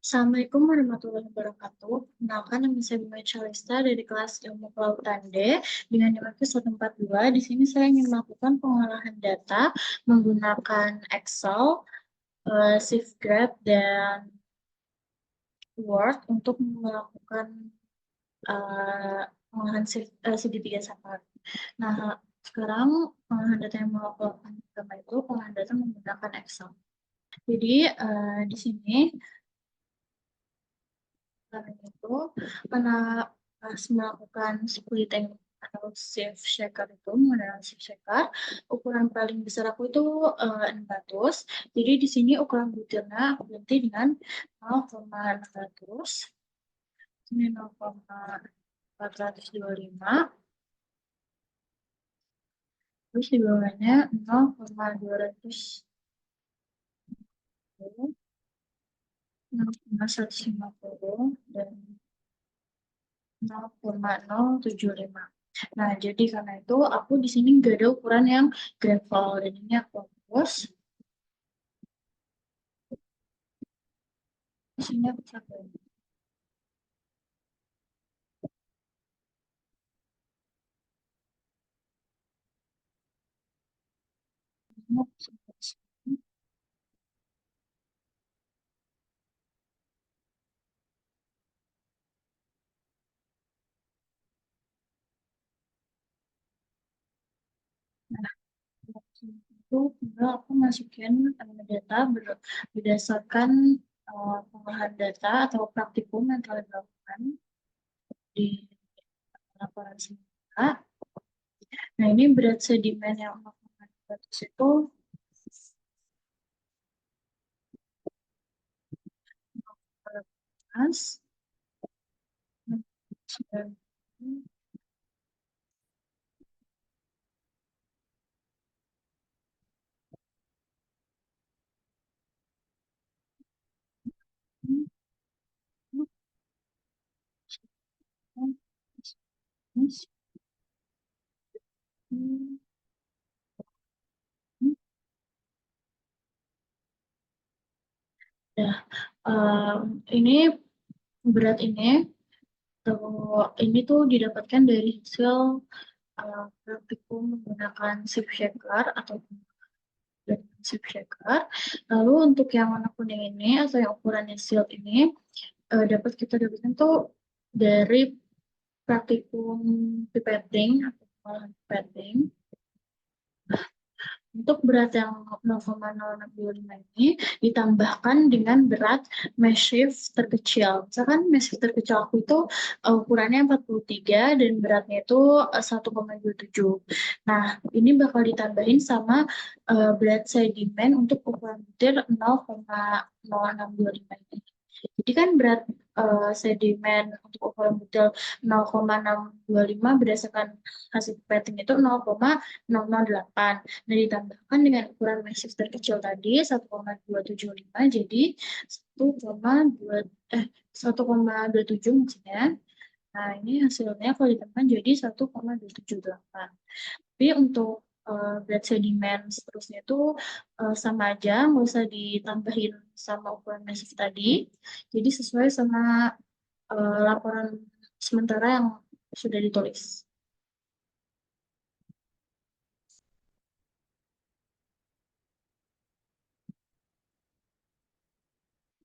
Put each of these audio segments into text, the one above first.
Assalamualaikum warahmatullahi wabarakatuh. Kenalkan, nama saya Bima Chalista dari kelas Ilmu Kelautan D dengan NIM 142. Di sini saya ingin melakukan pengolahan data menggunakan Excel, ShiftGraph, dan Word untuk melakukan pengolahan CD3 Safari. Nah, sekarang pengolahan data yang mau aku lakukan pertama itu pengolahan data menggunakan Excel. Jadi di sini itu karena pas melakukan splitting atau shift shaker itu menggunakan shift shaker, ukuran paling besar aku itu 600. Jadi di sini ukuran butirnya aku ganti dengan 0,600. Ini 0,425. Terus di bawahnya 0,200. 0,150 dan 0,075. Nah, jadi karena itu aku di sini nggak ada ukuran yang gravel, dan ini aku hapus. Di sini aku capai. Nah, itu tinggal aku masukin data berdasarkan pengolahan data atau praktikum yang telah dilakukan di laporan sementara. Nah, ini berat sedimen yang 0,200 itu 0,14, 9, Nah, ini berat ini tuh didapatkan dari hasil praktikum menggunakan shift shaker atau shift shaker. Lalu untuk yang warna kuning ini atau yang ukurannya shield ini dapat kita dapatkan tuh dari praktikum pipetting atau pengolahan pipetting. Untuk berat yang 0,065 ini ditambahkan dengan berat mesh shift terkecil. Misalkan mesh shift terkecil aku itu ukurannya 43 dan beratnya itu 1,27. Nah, ini bakal ditambahin sama berat sedimen untuk ukuran butir 0,0625 ini. Jadi kan berat sedimen untuk ukuran butir 0,625 berdasarkan hasil petting itu 0,008. Nah, ditambahkan dengan ukuran mesh terkecil tadi 1,275 jadi 1,27 maksudnya. Nah, ini hasilnya kalau ditambahkan jadi 1,278. Tapi untuk berat sedimen seterusnya itu sama aja, nggak usah ditambahin sama ukuran mesh tadi. Jadi sesuai sama laporan sementara yang sudah ditulis.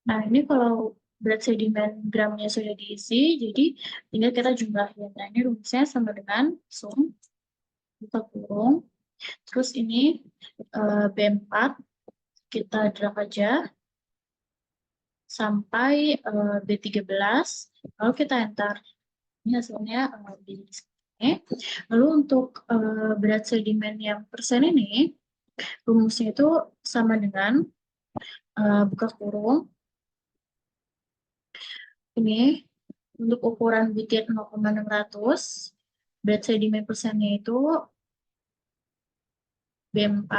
Nah, ini kalau berat sedimen gramnya sudah diisi, jadi tinggal kita jumlahin. Nah, ini rumusnya sama dengan sum, buka kurung, terus ini B4, kita drag aja, sampai B13, lalu kita enter. Ini hasilnya di sini. Lalu untuk berat sedimen yang persen ini, rumusnya itu sama dengan buka kurung, ini untuk ukuran butir 0,600, berat sedimen persennya itu B4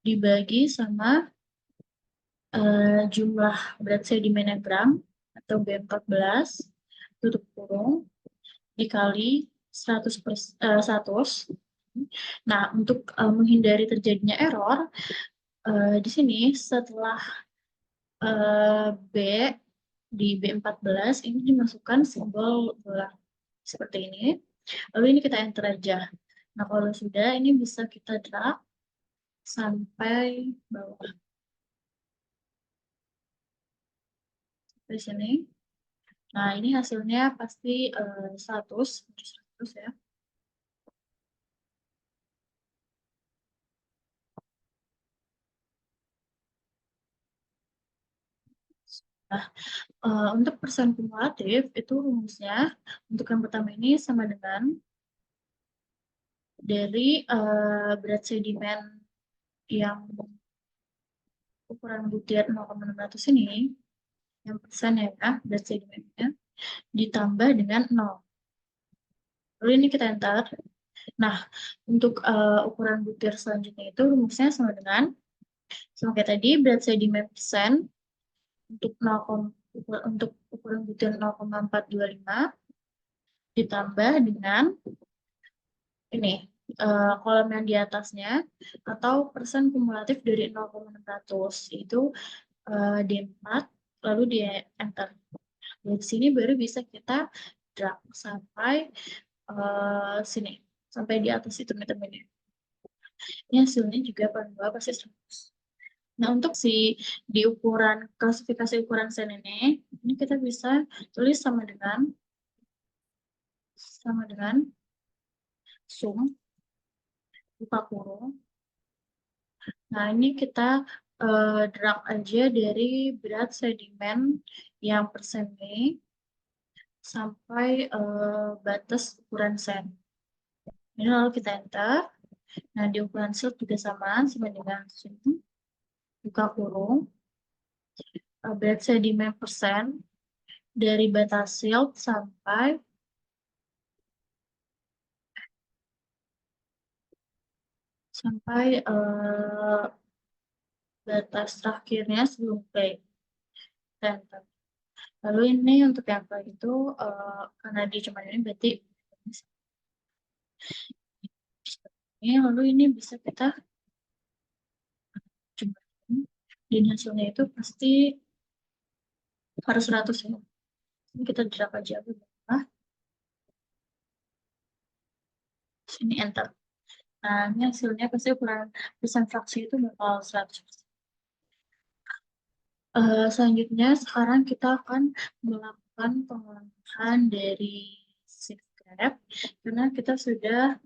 dibagi sama jumlah berat sedimen gram atau B14 tutup kurung dikali 100. Nah, untuk menghindari terjadinya error, di sini setelah B di B14 ini dimasukkan simbol bola seperti ini. Lalu ini kita enter aja. Nah, kalau sudah ini bisa kita drag sampai bawah. Di sini. Nah, ini hasilnya pasti 100 ya. Nah, untuk persen kumulatif itu rumusnya untuk yang pertama ini sama dengan dari berat sedimen yang ukuran butir 0,600 ini, yang persen ya, berat sedimennya, ditambah dengan 0. Lalu ini kita enter. Nah, untuk ukuran butir selanjutnya itu rumusnya sama dengan, sama kayak tadi, berat sedimen persen untuk untuk ukuran butir 0,425 ditambah dengan ini kolom yang di atasnya atau persen kumulatif dari 0,600 itu D4 lalu di enter. Dari sini baru bisa kita drag sampai sini, sampai di atas itu teman-teman. Ini hasilnya juga paling bawah pasti 100. Nah, untuk di ukuran klasifikasi ukuran sen ini kita bisa tulis sama dengan sum buka kurung. Nah, ini kita drag aja dari berat sedimen yang persen B sampai batas ukuran sen. Ini lalu kita enter. Nah, di ukuran shield juga sama dengan sum buka kurung berat sedimen persen dari batas shield sampai batas terakhirnya sebelum play. Enter. Lalu ini untuk yang play itu karena dia cuma ini berarti ini, lalu ini bisa kita jumlahin dan hasilnya itu pasti harus 100 ya. Ini kita drag aja ke bawah. Sini enter. Nah, ini hasilnya pasti ukuran persen fraksi itu bakal 100%. Selanjutnya sekarang kita akan melakukan pengolahan dari shift graph karena kita sudah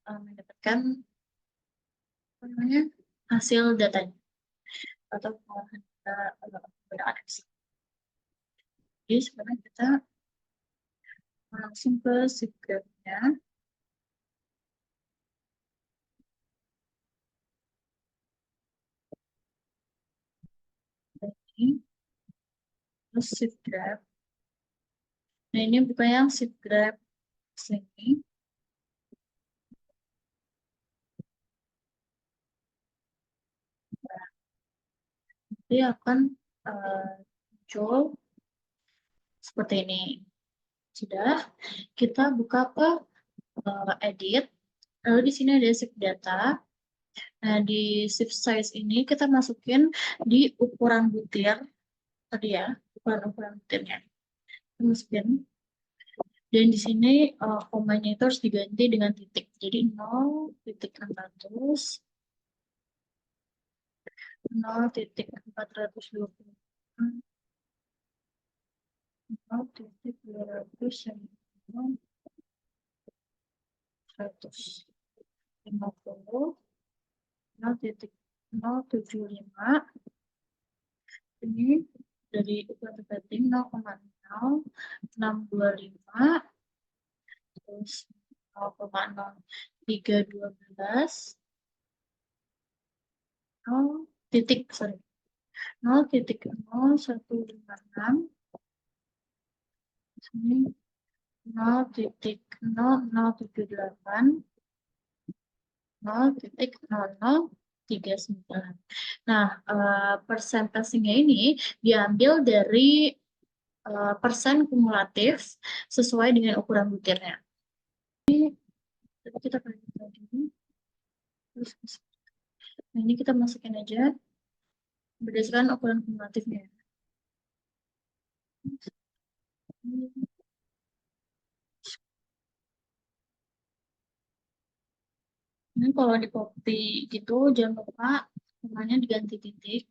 mendapatkan hasil datanya atau pengolahan data adaptasi. Jadi sekarang kita langsung ke shift graph-nya. Ini terus shift graph. Nah, ini bukan yang shift graph sini. Dia akan muncul seperti ini. Sudah, kita buka ke edit. Lalu di sini ada shift data. Nah, di shift size ini kita masukin di ukuran butir tadi ya, ukuran butirnya. Kita masukin. Dan di sini komanya itu harus diganti dengan titik. Jadi 0,600 0,420 0,200 150 0,075 ini dari ukuran terpenting 0,0625 terus 0,0312 0,0156 sini 0,0078 0,0039. Nah, persentasenya ini diambil dari persen kumulatif sesuai dengan ukuran butirnya. Jadi kita pakai tadi. Nah, ini kita masukin aja berdasarkan ukuran kumulatifnya. Ini kalau di copy gitu, jangan lupa namanya diganti titik.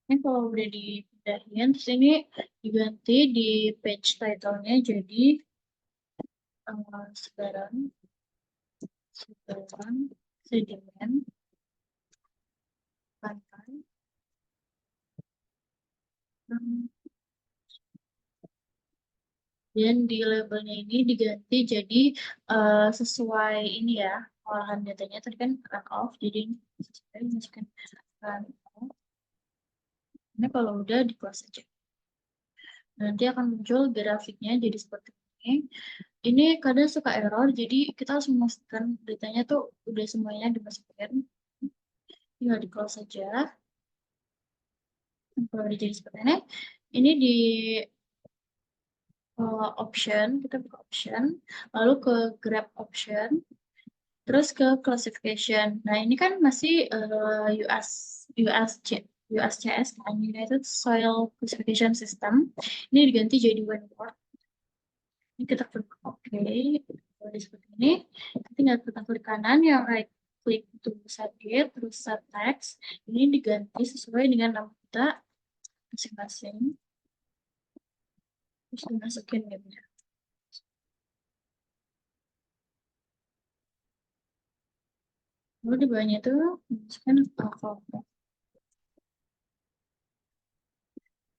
Ini kalau udah dipindahin, terus ini diganti di page title-nya jadi sebaran, sedimen, pantai, dan di labelnya ini diganti jadi sesuai ini ya, olahan datanya tadi kan run off, jadi sesuai masukin run off. Ini kalau udah di close aja. Nanti akan muncul grafiknya jadi seperti ini. Ini kadang suka error, jadi kita harus memastikan datanya tuh udah semuanya dimasukin. Tinggal di close saja. Kalau udah jadi seperti ini di option, kita buka option, lalu ke grab option, terus ke classification. Nah, ini kan masih US, USC, USCS, kan, United Soil Classification System. Ini diganti jadi one word. Ini kita klik OK. Kalau seperti ini, kita tinggal tekan klik kanan yang right click to set it, terus set text. Ini diganti sesuai dengan nama kita masing-masing. Terus dimasukin ya. Lalu di bawahnya itu masukkan alfabet.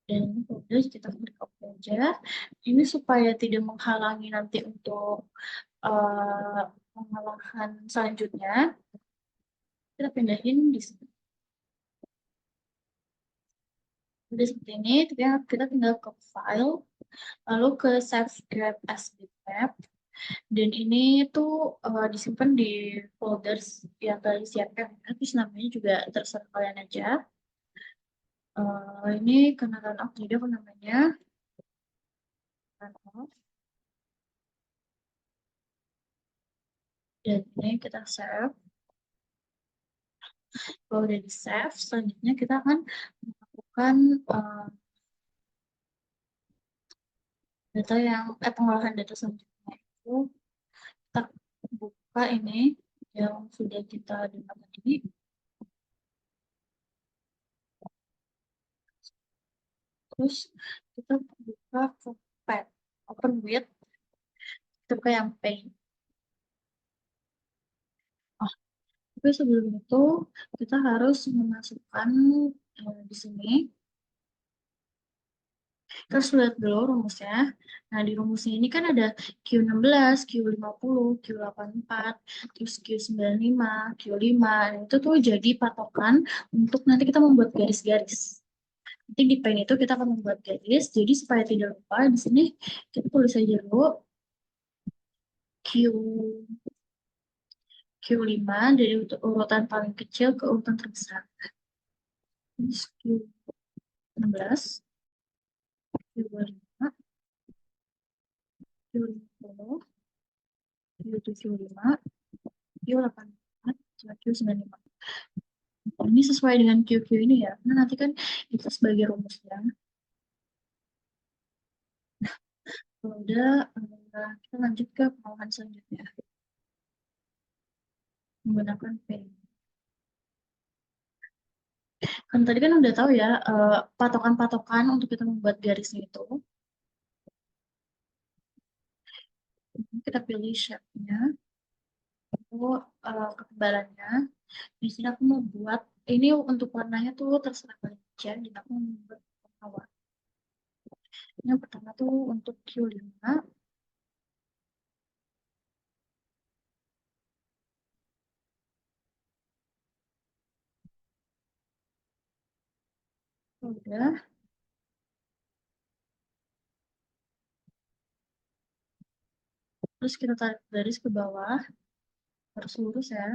Dan udah kita klik OK aja. Ini supaya tidak menghalangi nanti untuk pengolahan selanjutnya. Kita pindahin di sini. Udah seperti ini, kita tinggal ke file, lalu ke save grab as bitmap. Dan ini tuh disimpan di folders yang tadi siapkan, terus namanya juga terserah kalian aja. Ini karena run off, jadi apa namanya run off. Dan ini kita save. Kalau udah di save, selanjutnya kita akan melakukan data yang pengolahan data selanjutnya itu kita buka ini yang sudah kita dengar tadi. Terus kita buka ke pad, open with, kita buka yang paint. Tapi sebelum itu kita harus memasukkan di sini. Kita harus lihat dulu rumusnya. Nah, di rumusnya ini kan ada Q16, Q50, Q84, terus Q95, Q5. Nah, itu tuh jadi patokan untuk nanti kita membuat garis-garis. Nanti di pen itu kita akan membuat garis, jadi supaya tidak lupa, di sini kita tulis aja dulu Q, Q5 dari urutan paling kecil ke urutan terbesar. Terus Q16, Q25, Q50, Q75, Q84, Q95. Ini sesuai dengan QQ ini ya. Nah, nanti kan itu sebagai rumusnya. Kalau udah, kita lanjut ke pengolahan selanjutnya. Menggunakan pen. Kan tadi kan udah tahu ya, patokan-patokan untuk kita membuat garisnya itu. Kita pilih shape-nya, itu ketebalannya. Di sini aku mau buat, ini untuk warnanya tuh terserah kalian aja, jadi aku mau buat warna. Yang pertama tuh untuk Q5, udah. Terus kita tarik garis ke bawah, harus lurus ya.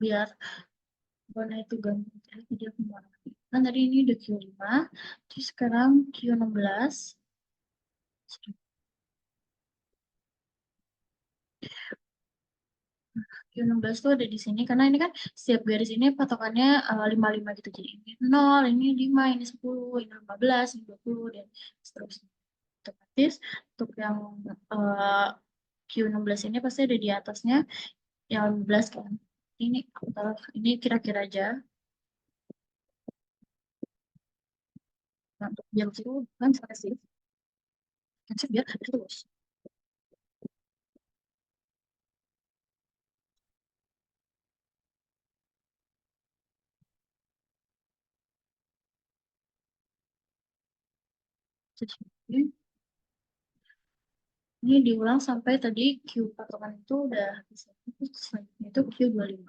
Biar warna itu gabung jadi aku warna. Kan tadi ini udah Q5, terus sekarang Q16. Q16 tuh ada di sini karena ini kan setiap garis ini patokannya 55 gitu. Jadi ini 0, ini 5, ini 10, ini 15, ini 20 dan seterusnya. Otomatis untuk yang eh, Q16 ini pasti ada di atasnya yang 15 kan. Ini aku taruh ini kira-kira aja. Nah, untuk biar itu kan sih. Kan biar terus. Jadi ini diulang sampai tadi Q patokan itu udah bisa. Terus selanjutnya itu Q25.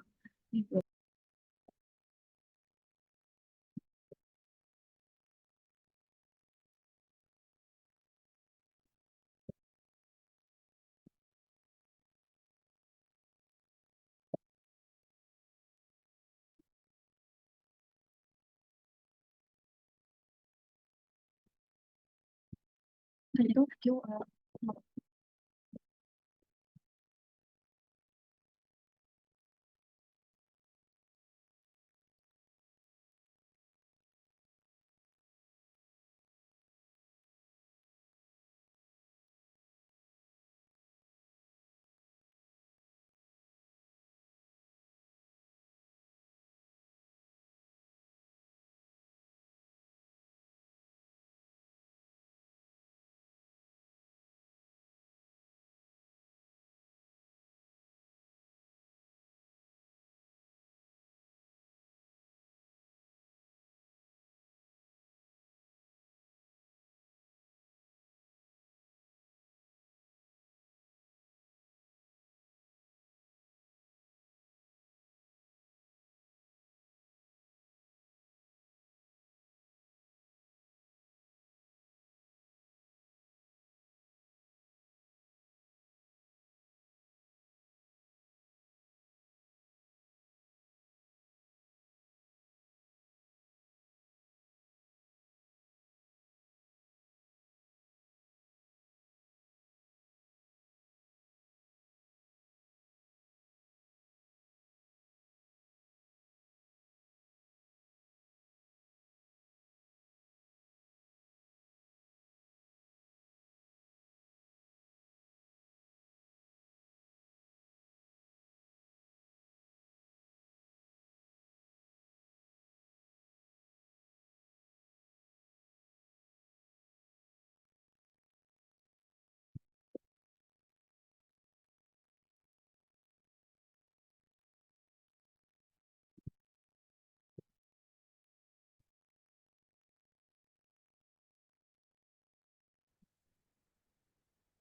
Ini itu Q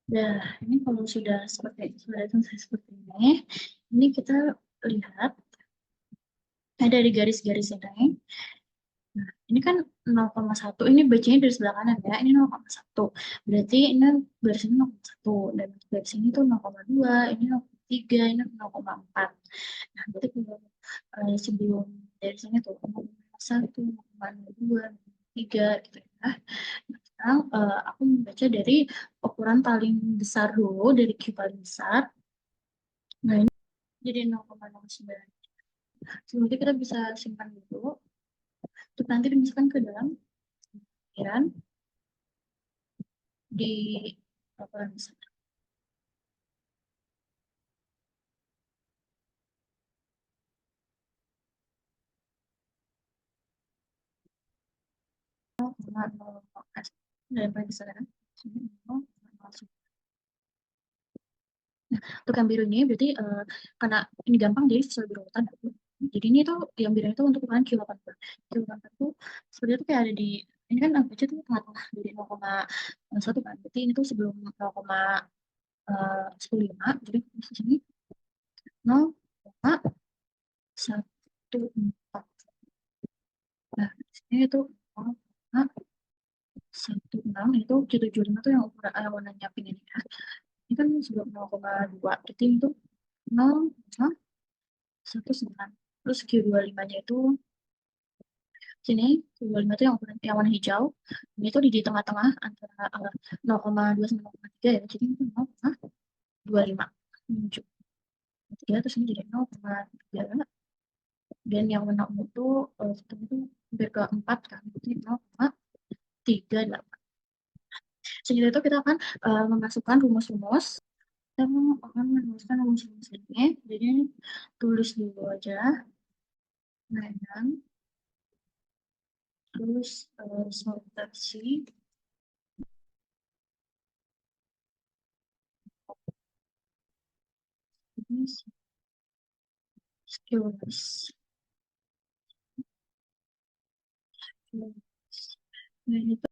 Nah, ini kalau sudah selesai seperti ini kita lihat ada di garis-garis ini. Nah, ini kan 0,1, ini bacanya dari sebelah kanan ya, ini 0,1. Berarti ini garis ini 0,1, dan garis ini tuh 0,2, ini 0,3, ini 0,4. Nah, berarti kalau sebelum dari sini tuh 0,1, 0,2, 0,3 gitu ya. Nah, sekarang aku membaca dari ukuran paling besar dulu, dari Q paling besar. Nah, ini jadi 0,09. Selanjutnya kita bisa simpan dulu, untuk nanti dimasukkan ke dalam pikiran di laporan besar. 0,0 dan paling besar kan sini 0,01. Nah, untuk yang biru ini berarti karena ini gampang jadi sesuai berurutan. Jadi ini tuh yang biru itu untuk ukuran Q84. Q84 tuh sebenarnya tuh kayak ada di ini kan angka tuh tengah-tengah dari 0,1 kan. Berarti ini tuh sebelum 0,15. Jadi di sini 0,14. Nah, di sini itu 0,16 itu Q75 tuh yang ukuran warnanya pink ini ya. Ini kan sebelum 0,2. Berarti itu 0,19. Terus Q25-nya itu sini Q25 itu yang warna hijau. Ini tuh di tengah-tengah antara 0,2 sama 0,3 ya. Jadi itu 0,25 menuju 3, terus ini jadi 0,3. Dan yang warna ungu itu itu hampir ke 4 kan. Jadi 0,38. Sehingga itu kita akan memasukkan rumus-rumus. Kita akan menuliskan rumus-rumus ini. Jadi tulis dulu aja. Mainan. Terus sortasi. Ini skills. Nah, itu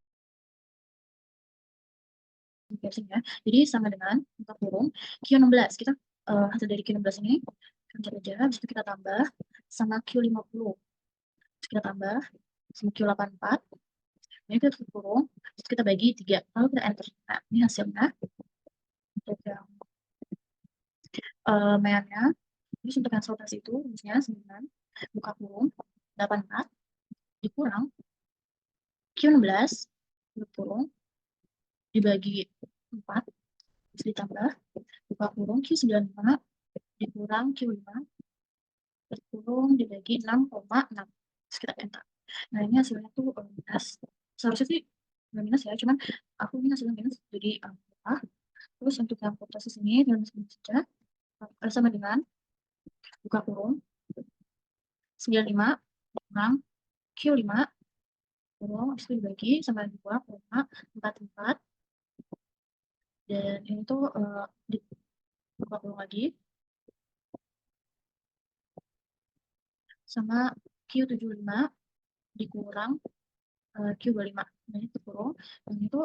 ya. Jadi sama dengan buka kurung Q16. Kita hasil dari Q16 ini cancel aja. Habis itu kita tambah sama Q50. Terus kita tambah sama Q84. Ini kita tutup kurung. Terus kita bagi 3. Lalu kita enter. Nah, ini hasilnya. Untuk yang mainnya. Terus untuk yang sortasi itu, misalnya 9 buka kurung 84 dikurang Q16 tutup kurung dibagi 4 terus ditambah buka kurung Q95 dikurang Q5 terus kurung dibagi 6,6 terus kita enter. Nah ini hasilnya tuh minus. Seharusnya sih nggak minus ya, cuman aku ini hasilnya minus jadi apa. Terus untuk yang proses ini dengan saja sama dengan buka kurung 95 kurang Q5 kurung itu dibagi sama 2,44 dan ini tuh dibuka kurung lagi sama Q75 dikurang Q25. Nah itu kurung dan itu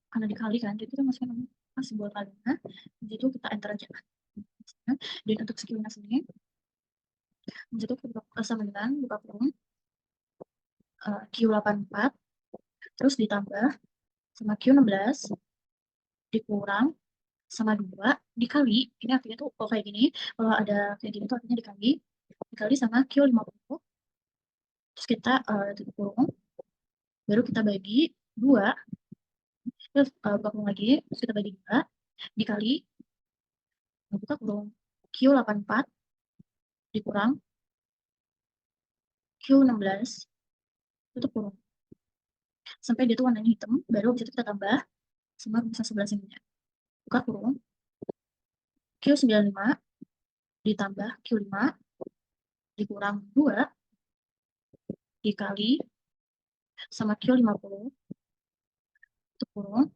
karena dikali kan jadi kita masih simbol kalinya jadi itu kita enter aja. Dan untuk skillnya sini itu sama dengan buka kurung Q84 terus ditambah sama Q16 dikurang sama 2 dikali ini artinya tuh kalau kayak gini kalau ada kayak gini tuh artinya dikali sama Q50 terus kita tutup kurung baru kita bagi 2 terus buka kurung lagi terus kita bagi 2 dikali buka kurung Q84 dikurang Q16 tutup kurung sampai dia tuh warnanya hitam baru bisa kita tambah sama rumus sebelah sininya buka kurung Q95 ditambah Q5 dikurang 2 dikali sama Q50 tutup kurung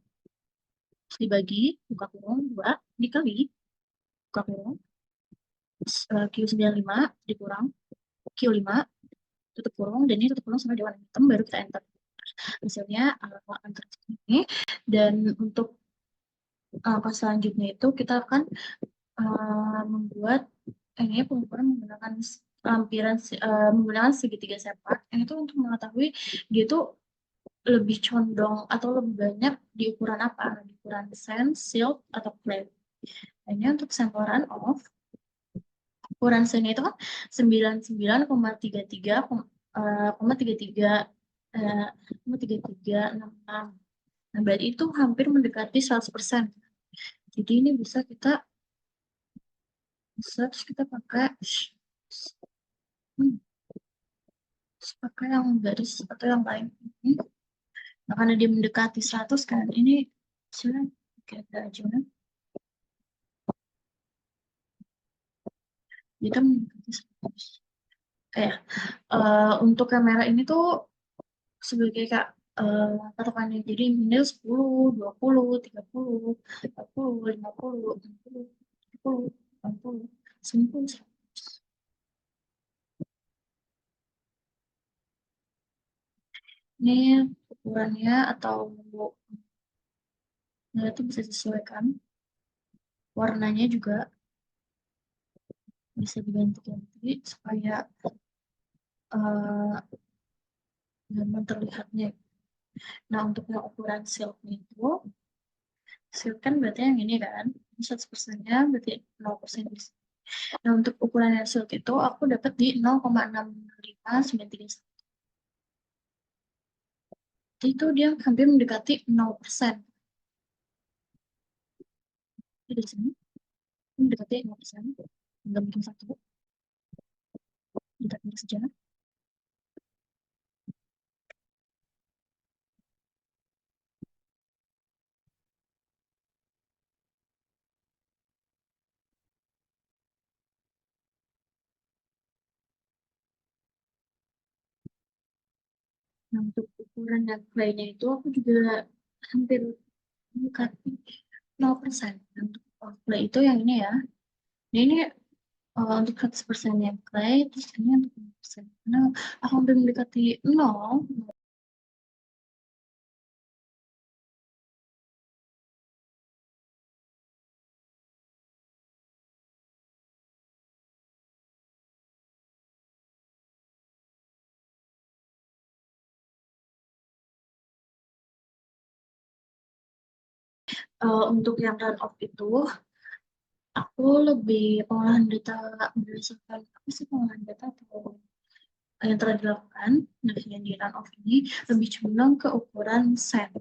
terus dibagi buka kurung 2 dikali buka kurung Q95 dikurang Q5 tutup kurung dan ini tutup kurung sama di warna hitam baru kita enter. Hasilnya enter ini dan untuk selanjutnya itu kita akan membuat ini pengukuran menggunakan lampiran menggunakan segitiga sepak. Ini tuh untuk mengetahui dia tuh lebih condong atau lebih banyak di ukuran apa? Di ukuran sand, silk, atau clay. Ini untuk sampel of ukuran sand itu kan 99,33,33,3366. Nah, berarti itu hampir mendekati 100%. Jadi ini bisa kita pakai yang garis atau yang lain ini. Nah, karena dia mendekati 100 kan, ini sudah kita aja kan. Kita mendekati 100. Kayak untuk kamera ini tuh sebagai patokannya. Jadi minimal 10, 20, 30, 40, 50, 60, 70, 80, 90, 100. Ini ukurannya atau itu bisa disesuaikan. Warnanya juga bisa diganti-ganti supaya nyaman terlihatnya. Nah, untuk yang ukuran silknya itu, silk kan berarti yang ini kan, 100%-nya berarti 0% di sini. Nah, untuk ukuran yang silk itu aku dapat di 0,6591. Itu dia hampir mendekati 0%. Di sini mendekati 0%. Nggak mungkin satu, kita pilih saja. Nah, untuk ukuran yang lainnya itu aku juga hampir mendekati 0%. Nah, untuk clay itu yang ini ya. Nah, ini untuk 100% yang clay, terus ini untuk 0%. Karena aku hampir mendekati 0. Untuk yang run off itu, aku lebih pengolahan data berdasarkan apa sih pengolahan data atau yang telah dilakukan. Nah, yang di run off ini lebih condong ke ukuran set.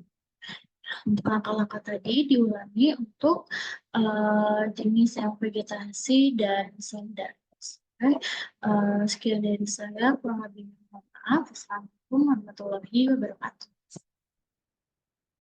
Untuk langkah-langkah tadi diulangi untuk jenis yang vegetasi dan sender. Sekian dari saya, kurang lebih mohon maaf. Assalamualaikum warahmatullahi wabarakatuh.